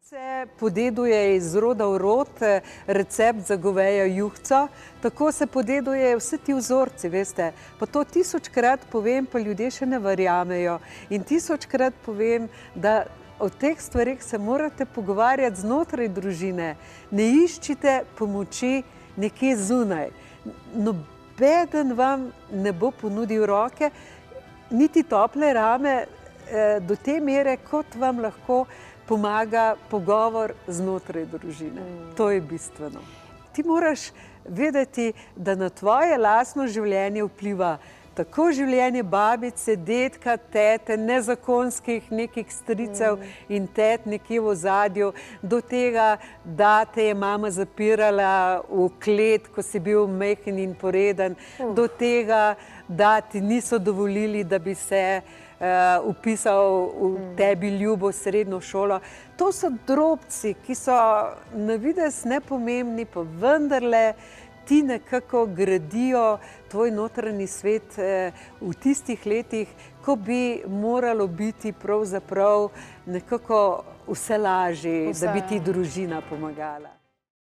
Se podeduje iz roda v rod recept za govejo juhco, tako se podeduje vsi ti vzorci, veste. Pa to tisočkrat povem, pa ljudje še ne verjamejo. In tisočkrat povem, da o teh stvarih se morate pogovarjati znotraj družine. Ne iščite pomoči nekje zunaj. Nobeden vam ne bo ponudil roke, niti tople rame do te mere, kot vam lahko pomaga pogovor znotraj družine. To je bistveno. Ti moraš vedeti, da na tvoje lastno življenje vpliva tako življenje babice, dedka, tete, nezakonskih nekih stricev in tet nekje v ozadju, do tega, da te je mama zapirala v klet, ko si bil majhen in poreden, do tega, da ti niso dovolili, da bi se vpisal v tebi ljubo srednjo šolo. To so drobci, ki so na videz nepomembni, pa vendarle ti nekako gradijo tvoj notranji svet v tistih letih, ko bi moralo biti pravzaprav nekako vse lažje, da bi ti družina pomagala.